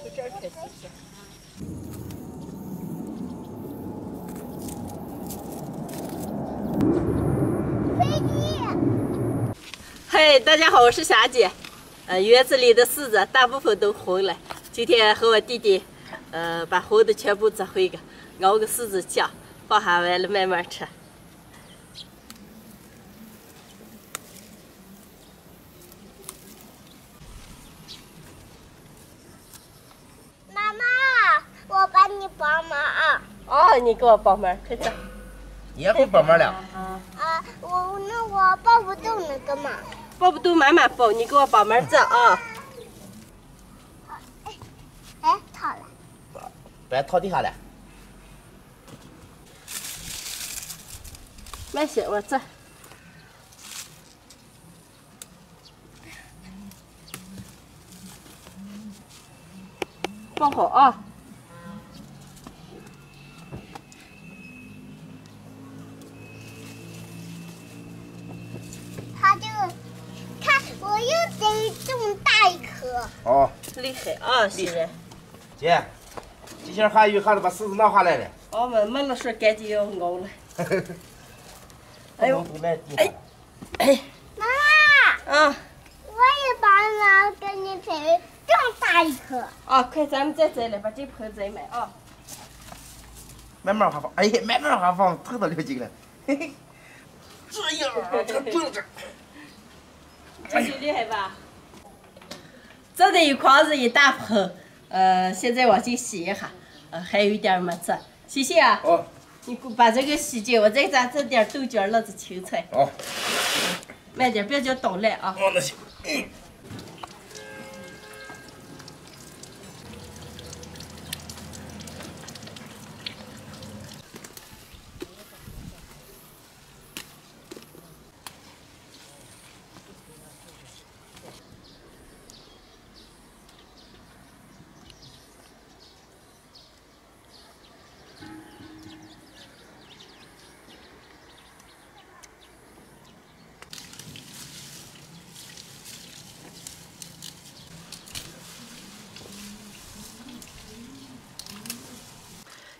从这儿开始下。飞机。嘿，大家好，我是霞姐。园子里的柿子大部分都红了，今天和我弟弟，把红的全部折回个，熬个柿子酱，放下完了慢慢吃。 我帮你帮忙啊！哦，你给我帮忙，快走。你也会帮忙了？我抱不动那个嘛。抱不动慢慢抱，你给我帮忙走啊！哎，套了。别套地下了。慢些，我走。放好啊！ 我又得这么大一颗。哦，厉害啊，新人。姐，这下下雨还是把柿子拿下来了。哦，没了说赶紧要熬了。哎呦，哎，妈妈。啊。我也帮忙给你采这么大一颗。啊，快，咱们再摘了，把这盆摘满啊。慢慢还放，哎呀，慢慢还放，头都流劲了。嘿嘿，这样，它就是。 这就厉害吧？这得一筐子一大盆，现在往进洗一下，还有一点没做。西西啊，哦，你把这个洗净，我再整点豆角、辣子、青菜。哦，慢点，别叫倒烂啊。哦，那行。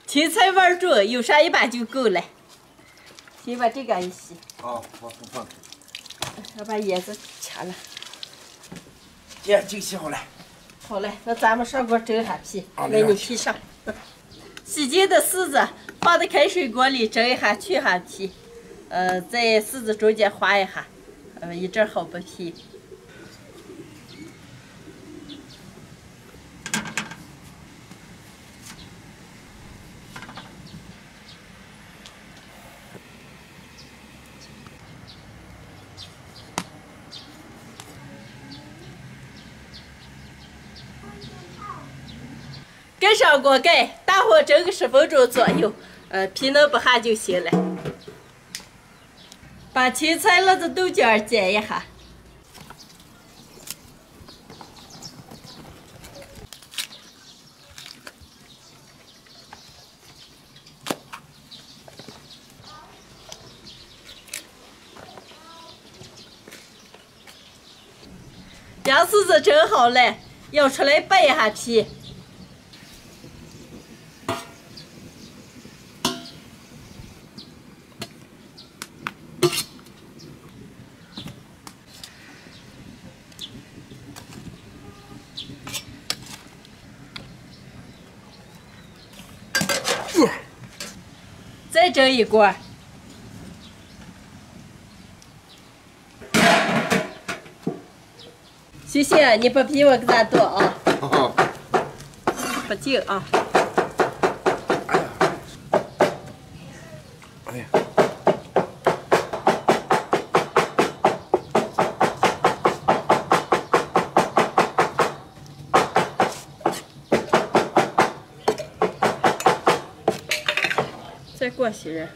青菜味重，有啥一把就够了。先把这个一洗。好，我放。要把叶子切了。姐，这个洗好了。好嘞，那咱们上锅蒸下皮，来你皮上。洗净的柿子放在开水锅里蒸一下，去下皮，在柿子中间划一下，一阵好剥皮。 盖上锅盖，大火蒸个10分钟左右，皮能剥下就行了。把青菜、辣子、豆角煎一下。将柿子蒸好了，舀出来剥一下皮。 再蒸一锅。谢谢，你把皮我给咱剁啊。好。不净啊。哎呀。再过些人。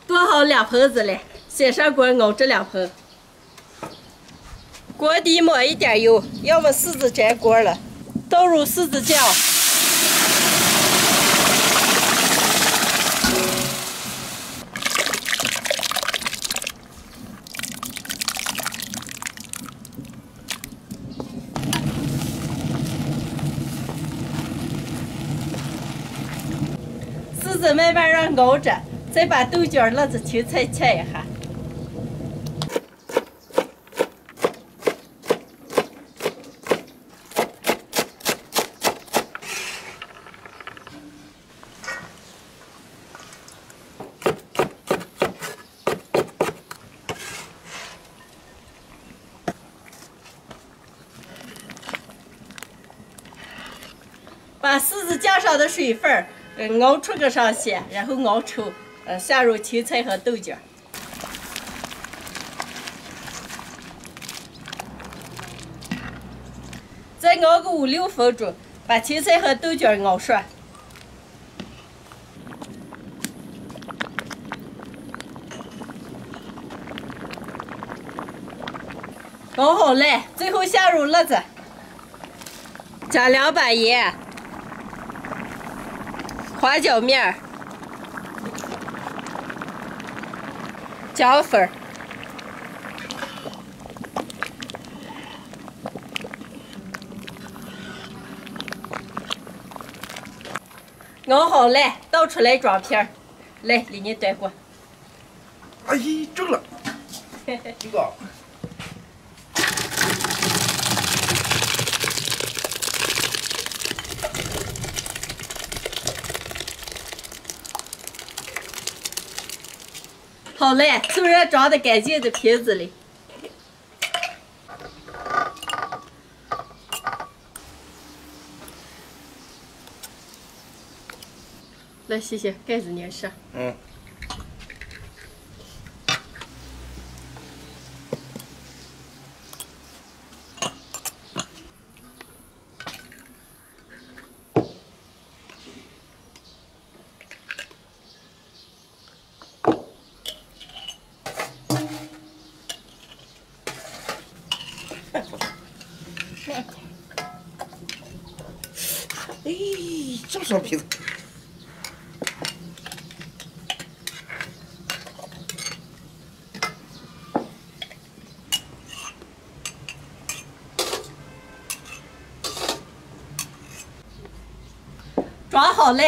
剁好2盆子了，先上锅熬这2盆。锅底抹一点油，要么柿子粘锅了，倒入柿子酱。柿子慢慢让熬着，再把豆角、辣子、青菜切一下。把柿子酱上的水分熬出个上些，然后熬稠，下入青菜和豆角，再熬个5、6分钟，把青菜和豆角熬熟。熬好了，最后下入辣子，加2把盐。花椒面、姜粉、熬好了，倒出来装瓶儿。来，给你端过。哎，中了，这个。好了，就让装的干净的瓶子里。来，谢谢，盖子粘上。哎，这么小皮子。装好了，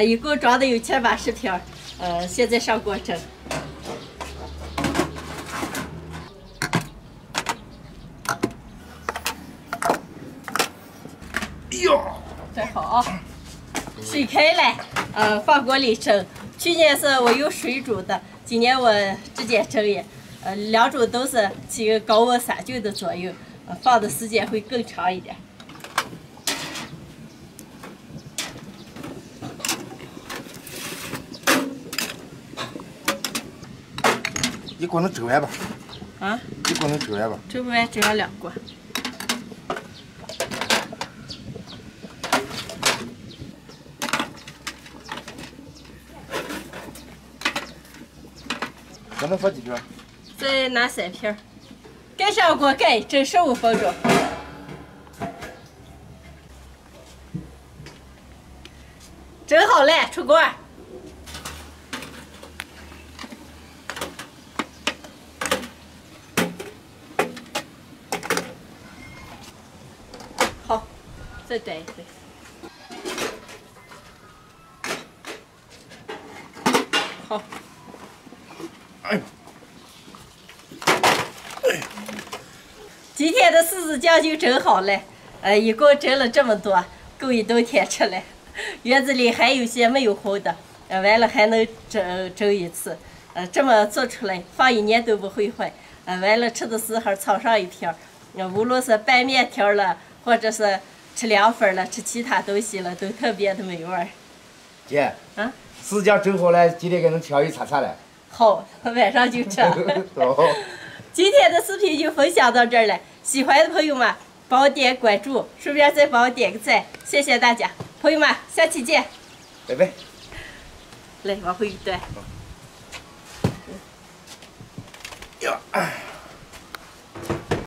一共装的有780瓶，现在上锅蒸。哎呦，真好啊！水开了，放锅里蒸。去年是我用水煮的，今年我直接蒸也。2种都是起高温杀菌的作用，放的时间会更长一点。一锅能蒸完吧？啊？一锅能蒸完吧？蒸不完，蒸上2锅。还能放几瓶？再拿3瓶。盖上锅盖，蒸15分钟。蒸好了，出锅。好，再端一回。好。哎。今天的柿子酱就蒸好了，一共蒸了这么多，够一顿天吃了。院子里还有些没有烘的，完了还能蒸一次，这么做出来放1年都不会坏。完了吃的时候炒上一瓶，无论是拌面条了，或者是吃凉粉了，吃其他东西了，都特别的美味。姐，柿子酱蒸好了，今天给能吃上一餐了。好，晚上就吃。今天的视频就分享到这儿了，喜欢的朋友们帮我点关注，顺便再帮我点个赞，谢谢大家，朋友们，下期见，拜拜。来，往回一端。呀。